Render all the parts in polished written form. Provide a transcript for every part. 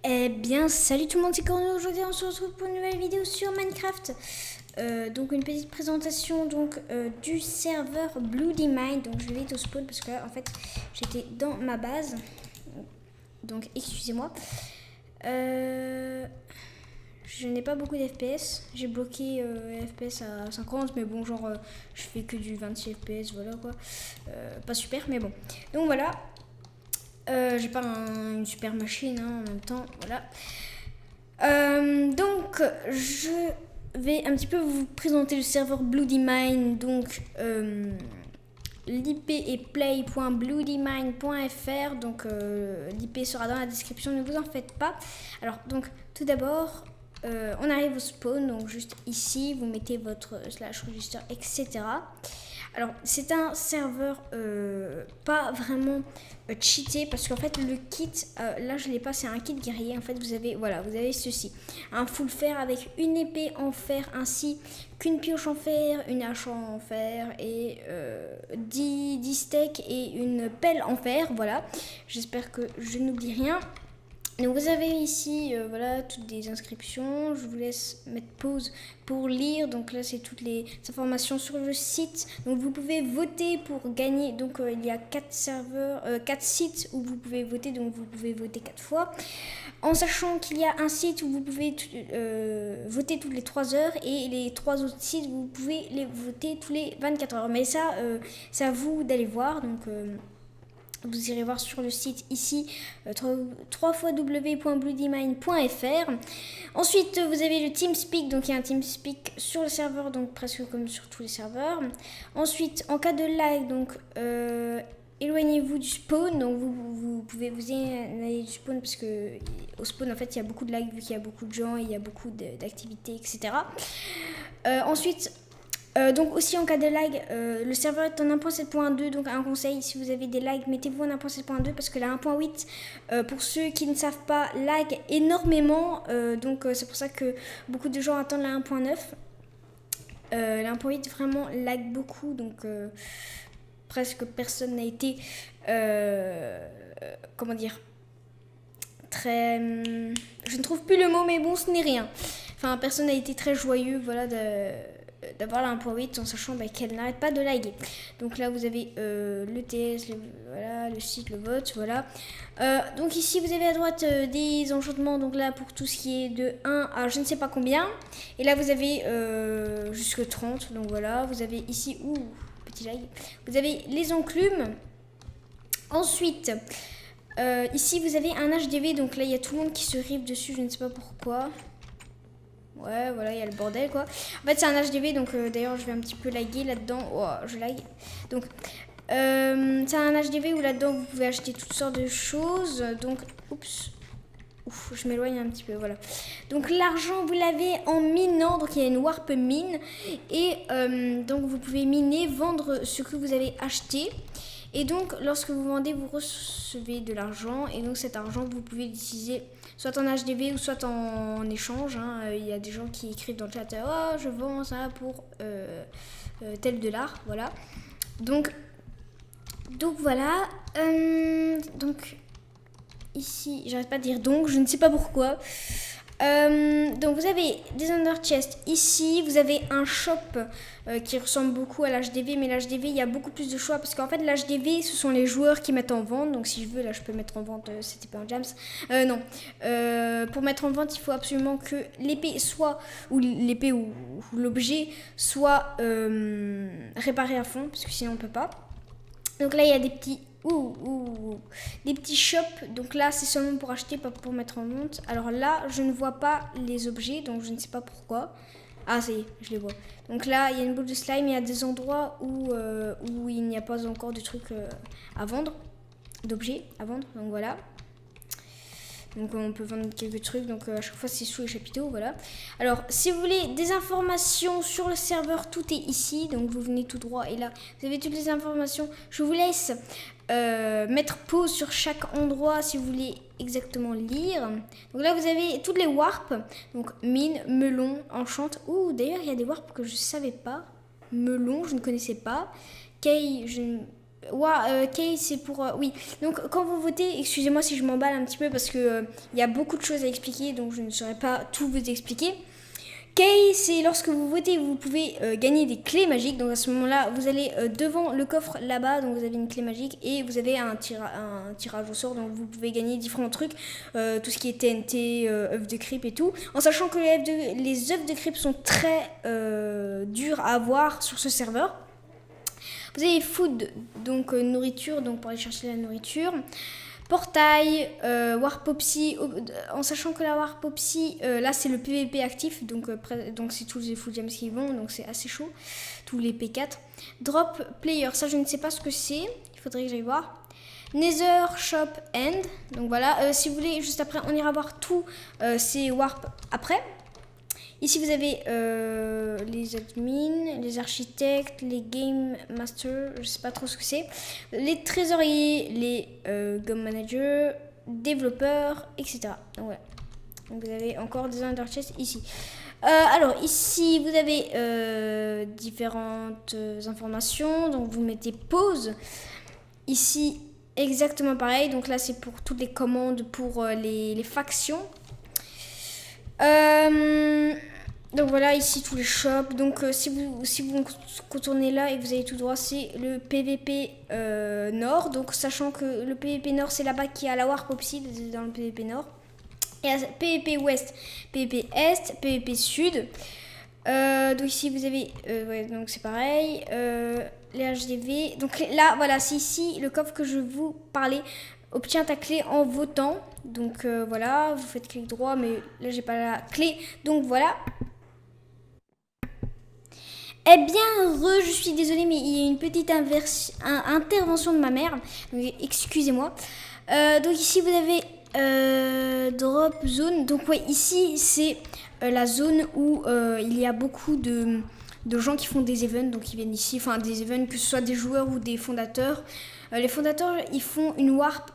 Eh bien, salut tout le monde, c'est Corno. Aujourd'hui, on se retrouve pour une nouvelle vidéo sur Minecraft. Donc, une petite présentation du serveur Bloody Mine. Donc, je vais vite au spawn parce que là, en fait, j'étais dans ma base. Donc, excusez-moi. Je n'ai pas beaucoup d'FPS. J'ai bloqué FPS à 50, mais bon, genre, je fais que du 26 FPS, voilà quoi. Pas super, mais bon. Donc, voilà. J'ai pas une super machine en même temps, voilà. Donc, je vais un petit peu vous présenter le serveur Bloody Mine. Donc, l'IP est play.bloodymine.fr. Donc, l'IP sera dans la description, ne vous en faites pas. Alors, donc, tout d'abord, on arrive au spawn. Donc, juste ici, vous mettez votre slash register, etc. Alors, c'est un serveur pas vraiment cheaté parce qu'en fait, le kit, là je l'ai pas, c'est un kit guerrier. En fait, vous avez ceci, un full fer avec une épée en fer ainsi qu'une pioche en fer, une hache en fer et 10 steaks et une pelle en fer. Voilà, j'espère que je n'oublie rien. Donc vous avez ici voilà toutes les inscriptions. Je vous laisse mettre pause pour lire. Donc là c'est toutes les informations sur le site. Donc vous pouvez voter pour gagner. Donc il y a 4 serveurs, 4 sites où vous pouvez voter. Donc vous pouvez voter 4 fois. En sachant qu'il y a un site où vous pouvez voter toutes les 3 heures et les 3 autres sites vous pouvez les voter tous les 24 heures. Mais ça c'est à vous d'aller voir. Donc vous irez voir sur le site ici, www.bloodymine.fr. Ensuite, vous avez le TeamSpeak. Donc, il y a un TeamSpeak sur le serveur, donc presque comme sur tous les serveurs. Ensuite, en cas de lag, donc éloignez-vous du spawn. Donc, vous pouvez vous éloigner du spawn parce que au spawn, en fait, il y a beaucoup de lag vu qu'il y a beaucoup de gens, et il y a beaucoup d'activités, etc. Ensuite, donc aussi en cas de lag, le serveur est en 1.7.2, donc un conseil, si vous avez des lags, mettez-vous en 1.7.2 parce que la 1.8, pour ceux qui ne savent pas, lag énormément, donc c'est pour ça que beaucoup de gens attendent la 1.9. La 1.8 vraiment lag beaucoup, donc presque personne n'a été, comment dire, très... je ne trouve plus le mot, mais bon, ce n'est rien. Enfin, personne n'a été très joyeux, voilà, d'avoir la 1.8 en sachant qu'elle n'arrête pas de laguer. Donc là vous avez le TS, voilà, le site, le vote, voilà. Donc ici vous avez à droite des enchantements, donc là pour tout ce qui est de 1 à je ne sais pas combien. Et là vous avez jusque 30, donc voilà. Vous avez ici, petit lag, vous avez les enclumes. Ensuite, ici vous avez un HDV, donc là il y a tout le monde qui se rive dessus, je ne sais pas pourquoi. Ouais, voilà, il y a le bordel quoi. En fait, c'est un HDV, donc d'ailleurs, je vais un petit peu laguer là-dedans. Oh, je lag. Donc, c'est un HDV où là-dedans, vous pouvez acheter toutes sortes de choses. Donc, oups. Ouf, je m'éloigne un petit peu, voilà. Donc, l'argent, vous l'avez en minant. Donc, il y a une warp mine. Et donc, vous pouvez miner, vendre ce que vous avez acheté. Et donc, lorsque vous vendez, vous recevez de l'argent. Et donc, cet argent, vous pouvez l'utiliser soit en HDV ou soit en échange. Il y a des gens qui écrivent dans le chat « Oh, je vends ça pour tel dollar. » Voilà. Donc voilà. Donc, ici, j'arrête pas de dire donc, je ne sais pas pourquoi. Donc vous avez des under chests ici, vous avez un shop qui ressemble beaucoup à l'HDV, mais l'HDV il y a beaucoup plus de choix parce qu'en fait l'HDV ce sont les joueurs qui mettent en vente. Donc si je veux là je peux mettre en vente cette épée en jams. Non, pour mettre en vente il faut absolument que l'épée soit, ou l'épée ou l'objet soit réparé à fond parce que sinon on peut pas. Donc là il y a des petits des petits shops. Donc là c'est seulement pour acheter, pas pour mettre en vente. Alors là je ne vois pas les objets, donc je ne sais pas pourquoi. Ah ça y est, je les vois. Donc là il y a une boule de slime, il y a des endroits où il n'y a pas encore de trucs à vendre, d'objets à vendre, donc voilà. Donc on peut vendre quelques trucs, donc à chaque fois c'est sous les chapiteaux, voilà. Alors si vous voulez des informations sur le serveur, tout est ici, donc vous venez tout droit et là vous avez toutes les informations. Je vous laisse mettre pause sur chaque endroit si vous voulez exactement lire. Donc là vous avez toutes les warps, donc mine, melon, enchante. D'ailleurs il y a des warps que je ne savais pas. Melon je ne connaissais pas. Kay, Kay, c'est pour... oui, donc quand vous votez, excusez-moi si je m'emballe un petit peu parce que il y a beaucoup de choses à expliquer, donc je ne saurais pas tout vous expliquer. Kay, c'est lorsque vous votez, vous pouvez gagner des clés magiques. Donc à ce moment-là, vous allez devant le coffre là-bas, donc vous avez une clé magique et vous avez un tirage au sort. Donc vous pouvez gagner différents trucs, tout ce qui est TNT, œufs de creep et tout. En sachant que les œufs de creep sont très durs à avoir sur ce serveur. Vous avez food, donc nourriture, donc pour aller chercher la nourriture. Portail, Warpopsy, en sachant que la Warpopsy, là c'est le PVP actif, donc c'est tous les full gems qui vont, donc c'est assez chaud, tous les P4. Drop player, ça je ne sais pas ce que c'est, il faudrait que j'aille voir. Nether Shop End, donc voilà, si vous voulez, juste après, on ira voir tous ces warp après. Ici, vous avez les admins, les architectes, les game masters, je ne sais pas trop ce que c'est, les trésoriers, les game managers, développeurs, etc. Donc, voilà. Donc, vous avez encore des underchests ici. Alors, ici, vous avez différentes informations. Donc, vous mettez pause. Ici, exactement pareil. Donc, là, c'est pour toutes les commandes pour les factions. Donc voilà, ici tous les shops. Donc si vous contournez là et que vous allez tout droit, c'est le PVP Nord. Donc sachant que le PVP Nord, c'est là-bas qu'il y a la Warpopsy dans le PVP Nord. Et PVP Ouest, PVP Est, PVP Sud. Donc ici vous avez, ouais, donc c'est pareil. Les HDV. Donc là, voilà, c'est ici le coffre que je vous parlais. Obtient ta clé en votant. Donc voilà, vous faites clic droit, mais là j'ai pas la clé. Donc voilà. Eh bien, je suis désolée, mais il y a une petite intervention de ma mère. Donc excusez-moi. Donc ici vous avez drop zone. Donc ouais, ici c'est la zone où il y a beaucoup de gens qui font des events. Donc ils viennent ici, enfin des events, que ce soit des joueurs ou des fondateurs. Les fondateurs, ils font une warp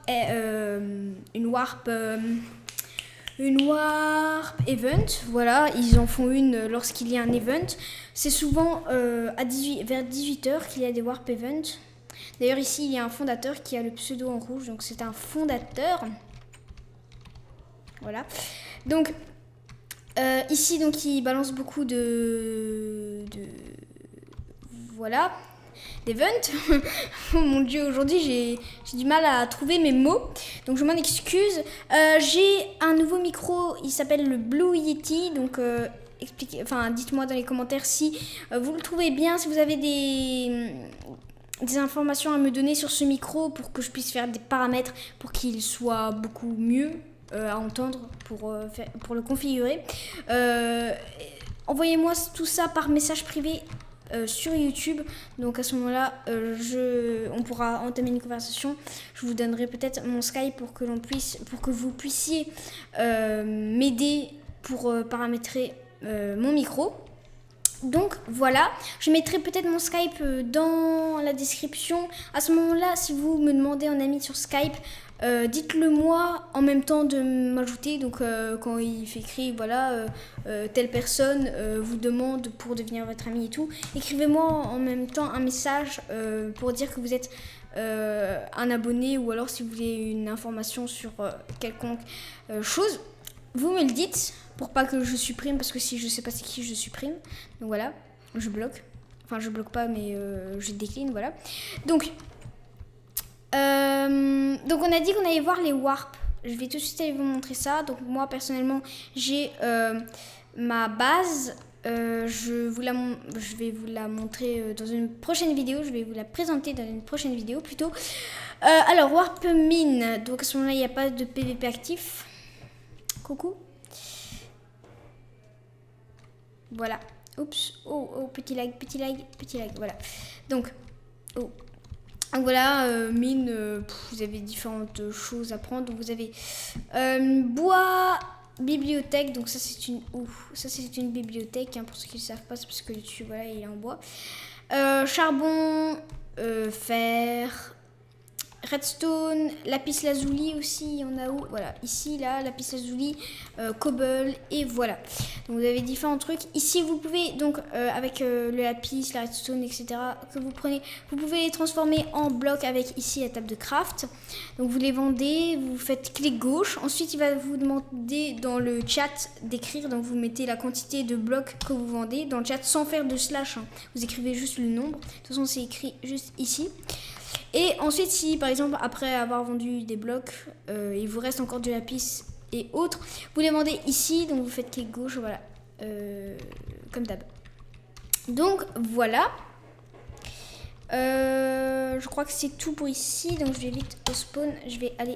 event, voilà, ils en font une lorsqu'il y a un event. C'est souvent vers 18h qu'il y a des warp events. D'ailleurs ici il y a un fondateur qui a le pseudo en rouge, donc c'est un fondateur. Voilà. Donc ici donc il balance beaucoup de voilà. D'event. Oh mon dieu, aujourd'hui j'ai du mal à trouver mes mots, donc je m'en excuse. J'ai un nouveau micro, il s'appelle le Blue Yeti, donc dites-moi dans les commentaires si vous le trouvez bien, si vous avez des informations à me donner sur ce micro pour que je puisse faire des paramètres pour qu'il soit beaucoup mieux à entendre pour le configurer. Envoyez-moi tout ça par message privé sur YouTube, donc à ce moment-là on pourra entamer une conversation. Je vous donnerai peut-être mon Skype pour que vous puissiez m'aider pour paramétrer mon micro. Donc voilà, je mettrai peut-être mon Skype dans la description. À ce moment-là, si vous me demandez en ami sur Skype, dites-le moi en même temps de m'ajouter. Donc quand il fait écrit, voilà, telle personne vous demande pour devenir votre ami et tout, écrivez-moi en même temps un message pour dire que vous êtes un abonné, ou alors si vous voulez une information sur quelconque chose, vous me le dites pour pas que je supprime, parce que si je sais pas c'est qui, je supprime. Donc voilà, je bloque. Enfin je bloque pas, mais je décline, voilà. Donc on a dit qu'on allait voir les warps. Je vais tout de suite aller vous montrer ça. Donc moi personnellement j'ai ma base. Je vais vous la montrer dans une prochaine vidéo. Je vais vous la présenter dans une prochaine vidéo plutôt. Alors warp mine. Donc à ce moment-là il n'y a pas de PVP actif. Coucou. Voilà. Oups. Oh, petit lag. Voilà. Donc voilà, mine, vous avez différentes choses à prendre. Donc vous avez bois, bibliothèque. Donc ça c'est une bibliothèque, hein, pour ceux qui ne savent pas, c'est parce que le dessus, voilà, il est en bois. Charbon, fer, redstone, lapis lazuli aussi, il y en a où? Voilà, ici, là, lapis lazuli, cobble, et voilà. Donc vous avez différents trucs. Ici, vous pouvez, donc, avec le lapis, la redstone, etc., que vous prenez, vous pouvez les transformer en blocs avec ici la table de craft. Donc vous les vendez, vous faites clic gauche. Ensuite, il va vous demander dans le chat d'écrire, donc vous mettez la quantité de blocs que vous vendez dans le chat sans faire de slash, hein. Vous écrivez juste le nombre. De toute façon, c'est écrit juste ici. Et ensuite, si par exemple, après avoir vendu des blocs, il vous reste encore du lapis et autres, vous les vendez ici, donc vous faites clic gauche, voilà, comme d'hab. Donc voilà, je crois que c'est tout pour ici, donc je vais vite au spawn, je vais aller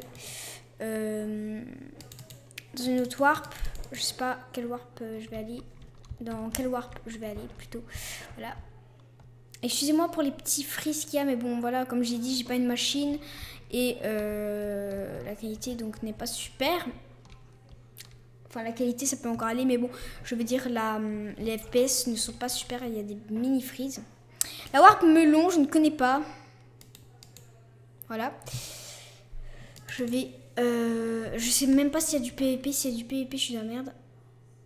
dans une autre warp, je sais pas quelle warp je vais aller, dans quelle warp je vais aller plutôt, voilà. Excusez-moi pour les petits frises qu'il y a, mais bon, voilà, comme j'ai dit, j'ai pas une machine et la qualité donc n'est pas super. Enfin, la qualité, ça peut encore aller, mais bon, je veux dire, les FPS ne sont pas super, il y a des mini frises. La warp melon, je ne connais pas. Voilà. Je vais... je sais même pas s'il y a du PVP. S'il y a du PVP, je suis dans la merde.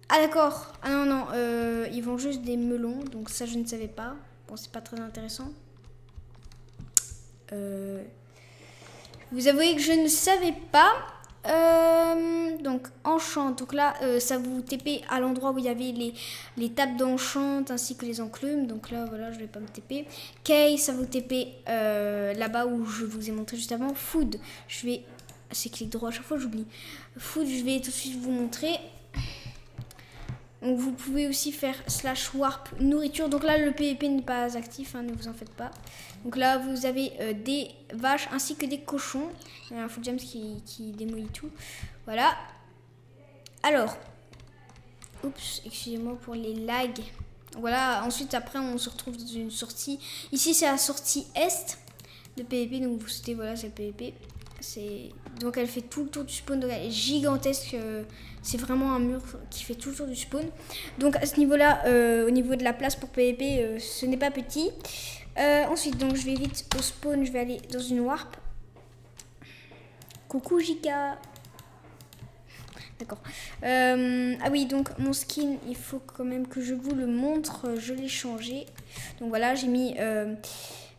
Ah d'accord. Ah non, non, ils vendent juste des melons, donc ça, je ne savais pas. Bon, c'est pas très intéressant. Vous avouez que je ne savais pas. Donc, enchant. Donc là, ça vous TP à l'endroit où il y avait les tables d'enchant ainsi que les enclumes. Donc là, voilà, je vais pas me TP. Kay, ça vous TP là-bas où je vous ai montré juste avant. Food, je vais... C'est clic droit, à chaque fois j'oublie. Food, je vais tout de suite vous montrer. Donc vous pouvez aussi faire slash warp nourriture. Donc là le PVP n'est pas actif, hein, ne vous en faites pas. Donc là vous avez des vaches ainsi que des cochons. Il y a un full gems qui démolit tout. Voilà. Alors, oups, excusez-moi pour les lags. Voilà, ensuite après on se retrouve dans une sortie. Ici c'est la sortie est de PVP. Donc vous sautez, voilà, c'est le PVP. Donc elle fait tout le tour du spawn, donc elle est gigantesque, c'est vraiment un mur qui fait tout le tour du spawn. Donc à ce niveau là, au niveau de la place pour PVP, ce n'est pas petit. Ensuite donc je vais vite au spawn, je vais aller dans une warp. Coucou Jika. D'accord. Ah oui, donc mon skin, il faut quand même que je vous le montre, je l'ai changé. Donc voilà, j'ai mis...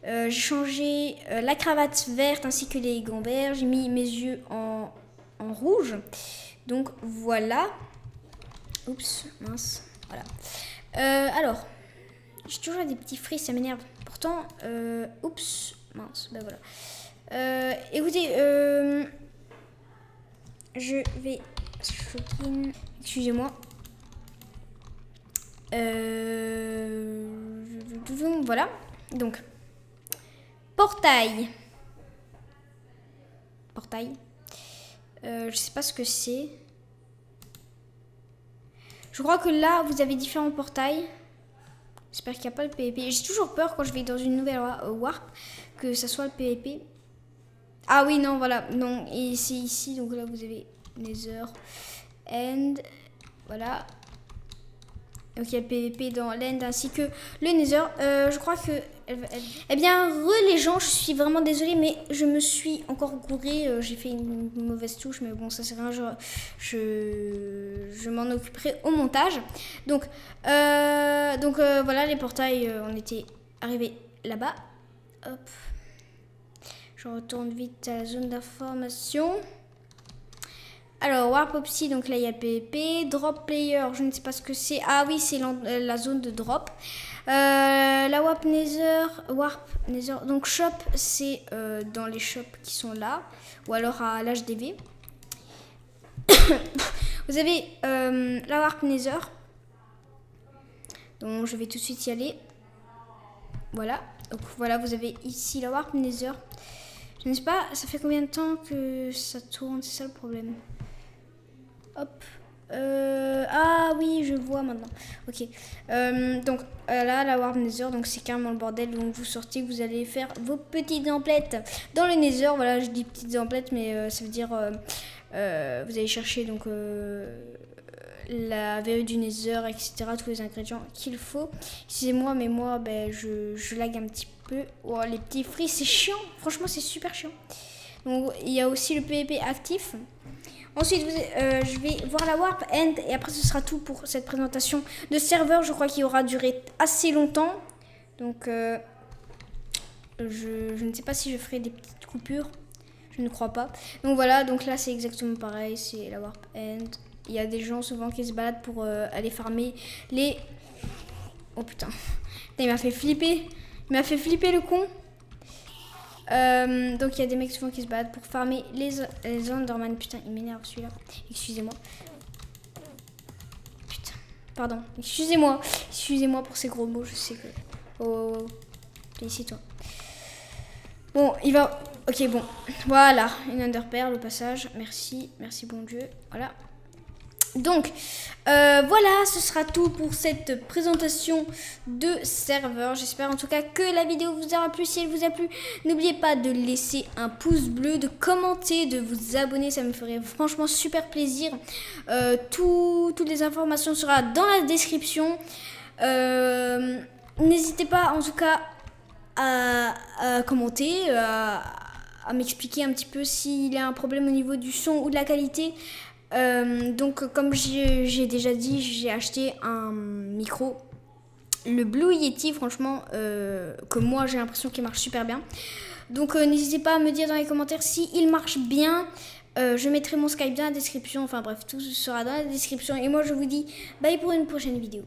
j'ai changé la cravate verte ainsi que les gants verts. J'ai mis mes yeux en rouge. Donc voilà. Oups, mince. Voilà. Alors, j'ai toujours des petits fris, ça m'énerve. Pourtant, oups, mince. Ben voilà. Écoutez, je vais... Excusez-moi. Voilà. Donc... Portail. Je sais pas ce que c'est. Je crois que là, vous avez différents portails. J'espère qu'il n'y a pas le PVP. J'ai toujours peur quand je vais dans une nouvelle warp que ça soit le PVP. Ah oui, non, voilà. Non, et c'est ici. Donc là, vous avez Nether. End. Voilà. Donc il y a le PVP dans l'end ainsi que le Nether. Je crois que... Eh bien, les gens, je suis vraiment désolée, mais je me suis encore gourée. J'ai fait une mauvaise touche, mais bon, ça c'est rien. Je m'en occuperai au montage. Donc, voilà, les portails, on était arrivés là-bas. Hop. Je retourne vite à la zone d'information. Alors, Warp Opsy, donc là il y a le PVP. Drop Player, je ne sais pas ce que c'est. Ah oui, c'est la zone de drop. La Warp Nether, donc Shop, c'est dans les shops qui sont là. Ou alors à l'HDV. Vous avez la Warp Nether. Donc je vais tout de suite y aller. Voilà. Donc voilà, vous avez ici la Warp Nether. Je ne sais pas, ça fait combien de temps que ça tourne, c'est ça le problème. Hop. Ah oui, je vois maintenant. Ok. Donc là, la Warp Nether, donc c'est carrément le bordel. Donc vous sortez, vous allez faire vos petites emplettes dans le Nether. Voilà, je dis petites emplettes, mais ça veut dire vous allez chercher donc la verrue du Nether, etc. Tous les ingrédients qu'il faut. Excusez-moi, mais moi, ben, je lag un petit peu. Oh, les petits free, c'est chiant. Franchement, c'est super chiant. Donc, il y a aussi le PVP actif. Ensuite, je vais voir la Warp End et après, ce sera tout pour cette présentation de serveur. Je crois qu'il aura duré assez longtemps. Donc, je ne sais pas si je ferai des petites coupures. Je ne crois pas. Donc voilà, donc là, c'est exactement pareil. C'est la Warp End. Il y a des gens souvent qui se baladent pour aller farmer les... Oh putain. Il m'a fait flipper. Il m'a fait flipper le con. Donc il y a des mecs souvent qui se baladent pour farmer les Enderman. Putain, il m'énerve celui-là. Excusez-moi. Putain, pardon. Excusez-moi. Excusez-moi pour ces gros mots. Je sais que... Oh, viens ici toi. Bon, il va... Ok, bon. Voilà, une Enderpearl au passage. Merci. Merci bon Dieu. Voilà. Donc, voilà, ce sera tout pour cette présentation de serveur. J'espère en tout cas que la vidéo vous aura plu. Si elle vous a plu, n'oubliez pas de laisser un pouce bleu, de commenter, de vous abonner. Ça me ferait franchement super plaisir. Toutes les informations seront dans la description. N'hésitez pas en tout cas à commenter, à m'expliquer un petit peu s'il y a un problème au niveau du son ou de la qualité. Donc comme j'ai déjà dit, j'ai acheté un micro, le Blue Yeti, franchement que moi j'ai l'impression qu'il marche super bien. Donc n'hésitez pas à me dire dans les commentaires si il marche bien. Je mettrai mon Skype dans la description, enfin bref, tout sera dans la description. Et moi je vous dis bye pour une prochaine vidéo.